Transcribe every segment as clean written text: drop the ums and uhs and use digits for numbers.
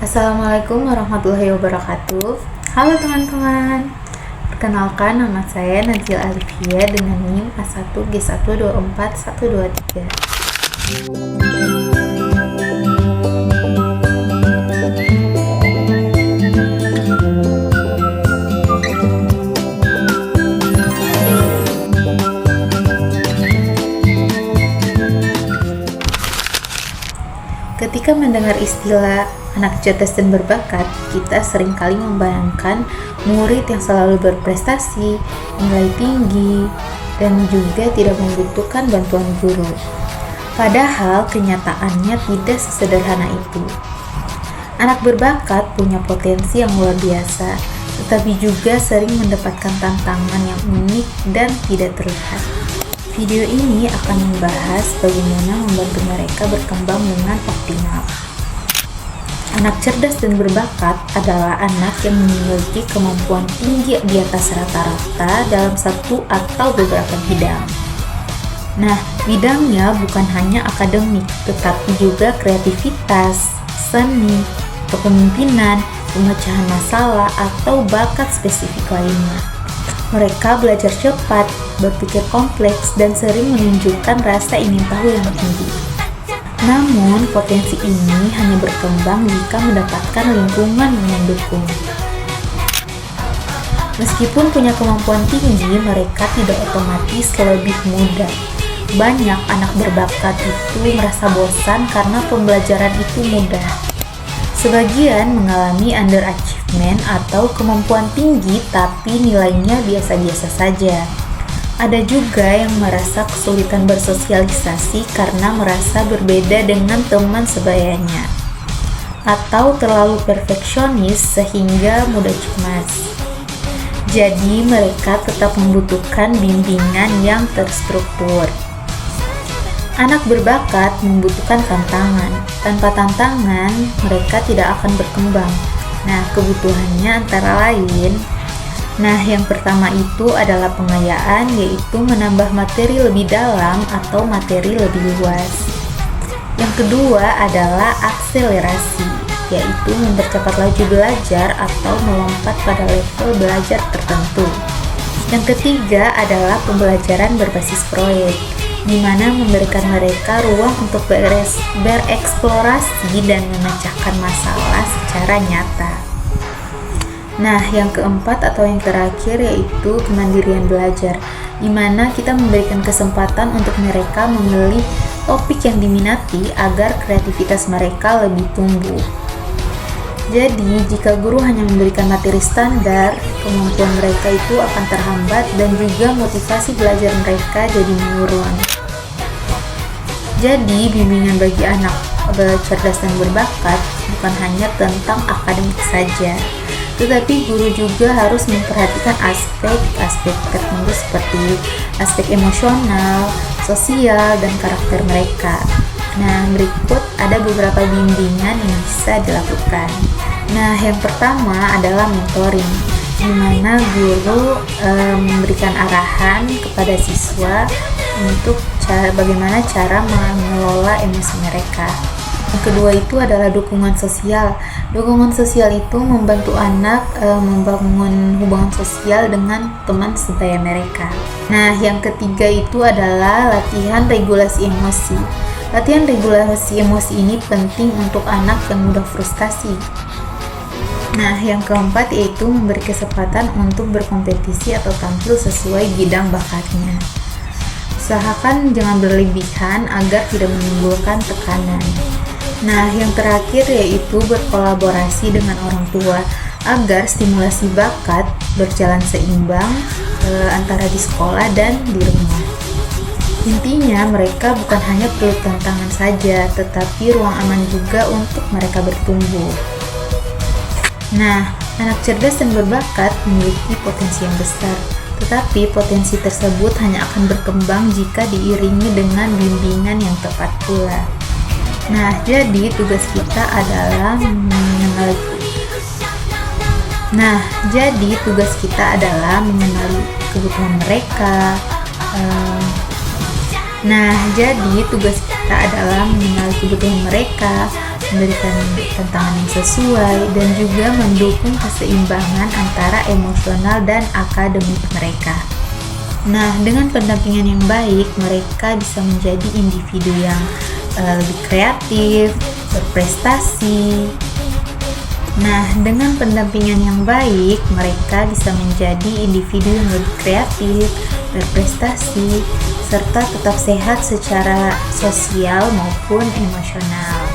Assalamualaikum warahmatullahi wabarakatuh. Halo teman-teman. Perkenalkan, nama saya Najil Alifia dengan NIM A1G124123. Ketika mendengar istilah anak cerdas dan berbakat, kita seringkali membayangkan murid yang selalu berprestasi, nilai tinggi, dan juga tidak membutuhkan bantuan guru. Padahal kenyataannya tidak sesederhana itu. Anak berbakat punya potensi yang luar biasa, tetapi juga sering mendapatkan tantangan yang unik dan tidak terlihat. Video ini akan membahas bagaimana membantu mereka berkembang dengan optimal. Anak cerdas dan berbakat adalah anak yang memiliki kemampuan tinggi di atas rata-rata dalam satu atau beberapa bidang. Nah, bidangnya bukan hanya akademik, tetapi juga kreativitas, seni, kepemimpinan, pemecahan masalah, atau bakat spesifik lainnya. Mereka belajar cepat, berpikir kompleks, dan sering menunjukkan rasa ingin tahu yang tinggi. Namun, potensi ini hanya berkembang jika mendapatkan lingkungan yang mendukung. Meskipun punya kemampuan tinggi, mereka tidak otomatis lebih mudah. Banyak anak berbakat itu merasa bosan karena pembelajaran itu mudah. Sebagian mengalami underachievement atau kemampuan tinggi tapi nilainya biasa-biasa saja. Ada juga yang merasa kesulitan bersosialisasi karena merasa berbeda dengan teman sebayanya, atau terlalu perfeksionis sehingga mudah cemas. Jadi mereka tetap membutuhkan bimbingan yang terstruktur. Anak berbakat membutuhkan tantangan. Tanpa tantangan, mereka tidak akan berkembang. Nah, kebutuhannya antara lain. Yang pertama itu adalah pengayaan, yaitu menambah materi lebih dalam atau materi lebih luas. Yang kedua adalah akselerasi, yaitu mempercepat laju belajar atau melompat pada level belajar tertentu. Yang ketiga adalah pembelajaran berbasis proyek, di mana memberikan mereka ruang untuk bereksplorasi dan memecahkan masalah secara nyata. Yang keempat atau yang terakhir yaitu kemandirian belajar, di mana kita memberikan kesempatan untuk mereka memilih topik yang diminati agar kreativitas mereka lebih tumbuh. Jadi, jika guru hanya memberikan materi standar, kemampuan mereka itu akan terhambat dan juga motivasi belajar mereka jadi menurun. Jadi, bimbingan bagi anak cerdas dan berbakat bukan hanya tentang akademik saja, tetapi guru juga harus memperhatikan aspek-aspek tertentu seperti aspek emosional, sosial, dan karakter mereka. Berikut ada beberapa bimbingan yang bisa dilakukan. Yang pertama adalah mentoring, di mana guru memberikan arahan kepada siswa untuk bagaimana cara mengelola emosi mereka. Yang kedua itu adalah dukungan sosial. Dukungan sosial itu membantu anak membangun hubungan sosial dengan teman sebaya mereka. Yang ketiga itu adalah latihan regulasi emosi. Latihan regulasi emosi ini penting untuk anak yang mudah frustasi. Yang keempat yaitu memberi kesempatan untuk berkompetisi atau tampil sesuai bidang bakatnya. Usahakan jangan berlebihan agar tidak menimbulkan tekanan. Yang terakhir yaitu berkolaborasi dengan orang tua agar stimulasi bakat berjalan seimbang antara di sekolah dan di rumah. Intinya mereka bukan hanya perlu tantangan saja, tetapi ruang aman juga untuk mereka bertumbuh. Anak cerdas dan berbakat memiliki potensi yang besar, tetapi potensi tersebut hanya akan berkembang jika diiringi dengan bimbingan yang tepat pula. Jadi tugas kita adalah mengenali kebutuhan mereka. Jadi tugas kita adalah mengenali kebutuhan mereka, memberikan tantangan yang sesuai, dan juga mendukung keseimbangan antara emosional dan akademik mereka. Nah, dengan pendampingan yang baik, mereka bisa menjadi individu yang lebih kreatif, berprestasi. Nah, dengan pendampingan yang baik, mereka bisa menjadi individu yang lebih kreatif, berprestasi, serta tetap sehat secara sosial maupun emosional.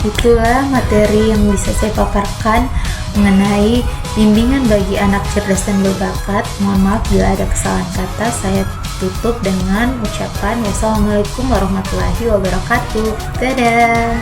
Itulah materi yang bisa saya paparkan mengenai bimbingan bagi anak cerdas dan berbakat. Mohon maaf bila ada kesalahan kata. Saya tutup dengan ucapan wassalamualaikum warahmatullahi wabarakatuh. Dadah.